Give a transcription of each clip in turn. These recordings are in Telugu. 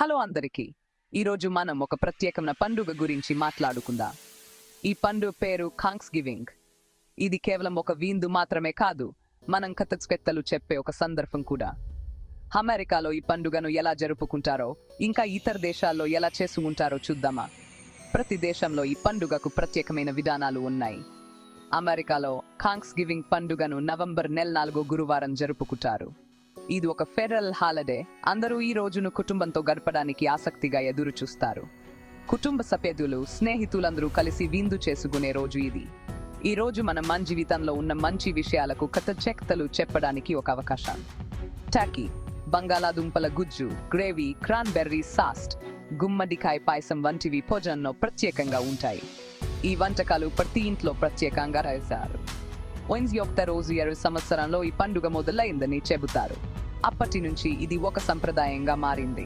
హలో అందరికీ. ఈరోజు మనం ఒక ప్రత్యేకమైన పండుగ గురించి మాట్లాడుకుందాం. ఈ పండుగ పేరు థాంక్స్ గివింగ్. ఇది కేవలం ఒక విందు మాత్రమే కాదు, మనం కథలు చెప్పే ఒక సందర్భం కూడా. అమెరికాలో ఈ పండుగను ఎలా జరుపుకుంటారో, ఇంకా ఇతర దేశాల్లో ఎలా చేసుకుంటారో చూద్దామా. ప్రతి దేశంలో ఈ పండుగకు ప్రత్యేకమైన విధానాలు ఉన్నాయి. అమెరికాలో థాంక్స్ గివింగ్ పండుగను నవంబర్ నెల 4వ గురువారం జరుపుకుంటారు. ఇది ఒక ఫెడరల్ హాలిడే. అందరూ ఈ రోజును కుటుంబంతో గడపడానికి ఆసక్తిగా ఎదురు చూస్తారు. కుటుంబ సభ్యులు, స్నేహితులందరూ కలిసి విందు చేసుకునే రోజు ఇది. ఈ రోజు మన జీవితంలో ఉన్న మంచి విషయాలకు కథలు చెప్పడానికి ఒక అవకాశం. టర్కీ, బంగాళాదుంపల గుజ్జు, గ్రేవీ, క్రాన్బెర్రీ సాస్ట్, గుమ్మడికాయ పాయసం వంటివి భోజనంలో ప్రత్యేకంగా ఉంటాయి. ఈ వంటకాలు ప్రతి ఇంట్లో ప్రత్యేకంగా రాశారు. రోజు 7 సంవత్సరంలో ఈ పండుగ మొదలైందని చెబుతారు. అప్పటి నుంచి ఇది ఒక సంప్రదాయంగా మారింది.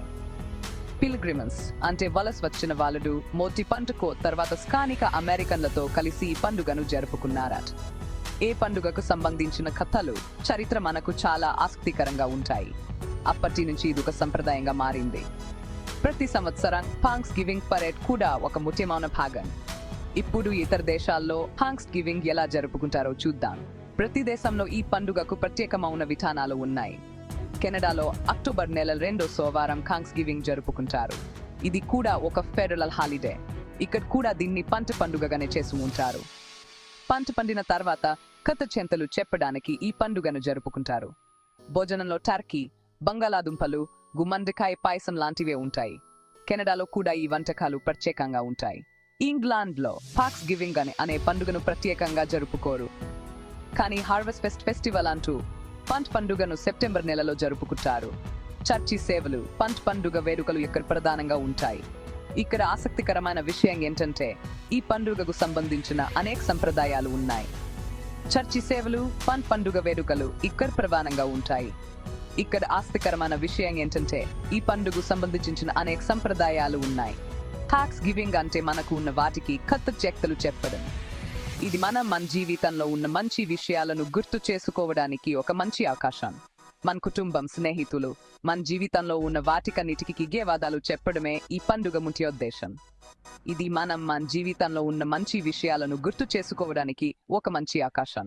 పిల్గ్రిమన్స్ అంటే వలస వచ్చిన వాళ్ళు మొదటి పండుగ తర్వాత స్థానిక అమెరికన్లతో కలిసి ఈ పండుగను జరుపుకున్నారట. ఏ పండుగకు సంబంధించిన కథలు, చరిత్ర మనకు చాలా ఆసక్తికరంగా ఉంటాయి. అప్పటి నుంచి ఇది ఒక సంప్రదాయంగా మారింది. ప్రతి సంవత్సరం థాంక్స్ గివింగ్ పరేడ్ కూడా ఒక ముఖ్యమైన భాగం. ఇప్పుడు ఇతర దేశాల్లో థాంక్స్ గివింగ్ ఎలా జరుపుకుంటారో చూద్దాం. ప్రతి దేశంలో ఈ పండుగకు ప్రత్యేకమైన విధానాలు ఉన్నాయి. కెనడాలో అక్టోబర్ నెల 2వ సోమవారం థాంక్స్ గివింగ్ జరుపుకుంటారు. ఇది కూడా ఒక ఫెడరల్ హాలిడే. ఇక్కడ కూడా దీన్ని పంట పండుగగానే చేసుకుంటారు. పంట పండిన తర్వాత కథలు చెప్పడానికి ఈ పండుగను జరుపుకుంటారు. భోజనంలో టర్కీ, బంగాళాదుంపలు, గుమ్మడికాయ పాయసం లాంటివే ఉంటాయి. కెనడాలో కూడా ఈ వంటకాలు ప్రత్యేకంగా ఉంటాయి. ఇంగ్లాండ్లో థాంక్స్ గివింగ్ అనే పండుగను ప్రత్యేకంగా జరుపుకోరు. కానీ హార్వెస్ట్ ఫెస్టివల్ అంటూ పంట పండుగను సెప్టెంబర్ నెలలో జరుపుకుంటారు. చర్చి సేవలు, పంట పండుగ వేడుకలు ఇక్కడ ప్రధానంగా ఉంటాయి. ఇక్కడ ఆసక్తికరమైన విషయం ఏంటంటే ఈ పండుగకు సంబంధించిన అనేక సంప్రదాయాలు ఉన్నాయి. చర్చి సేవలు, పంట పండుగ వేడుకలు ఇక్కడ ప్రధానంగా ఉంటాయి. ఇక్కడ ఆసక్తికరమైన విషయం ఏంటంటే ఈ పండుగకు సంబంధించిన అనేక సంప్రదాయాలు ఉన్నాయి. థాంక్స్ గివింగ్ అంటే మనకు ఉన్న వాటికి కథలు చెప్పడం. ఇది మన జీవితంలో ఉన్న మంచి విషయాలను గుర్తు చేసుకోవడానికి ఒక మంచి అవకాశం. మన కుటుంబం, స్నేహితులు, మన జీవితంలో ఉన్న వాటికన్నిటికీ ధన్యవాదాలు చెప్పడమే ఈ పండుగ ముఖ్య ఉద్దేశం. ఇది మన జీవితంలో ఉన్న మంచి విషయాలను గుర్తు చేసుకోవడానికి ఒక మంచి అవకాశం.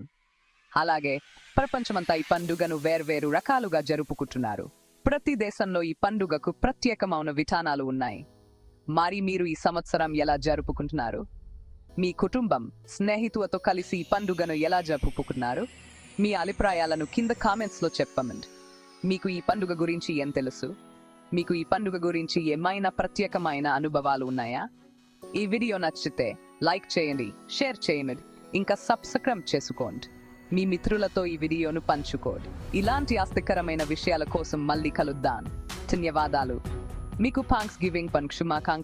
అలాగే ప్రపంచమంతా ఈ పండుగను వేర్వేరు రకాలుగా జరుపుకుంటున్నారు. ప్రతి దేశంలో ఈ పండుగకు ప్రత్యేకమైన విధానాలు ఉన్నాయి. మరి మీరు ఈ సంవత్సరం ఎలా జరుపుకుంటున్నారు? మీ కుటుంబం, స్నేహితులతో కలిసి ఈ పండుగను ఎలా జరుపుకున్నారు? మీ అభిప్రాయాలను కింద కామెంట్స్లో చెప్పండి. మీకు ఈ పండుగ గురించి ఏం తెలుసు? మీకు ఈ పండుగ గురించి ఏమైనా ప్రత్యేకమైన అనుభవాలు ఉన్నాయా? ఈ వీడియో నచ్చితే లైక్ చేయండి, షేర్ చేయండి, ఇంకా సబ్స్క్రైబ్ చేసుకోండి. మీ మిత్రులతో ఈ వీడియోను పంచుకోండి. ఇలాంటి ఆసక్తికరమైన విషయాల కోసం మళ్ళీ కలుద్దాం. ధన్యవాదాలు. మీకు థాంక్స్ గివింగ్ పండుగ శుభాకాంక్షలు.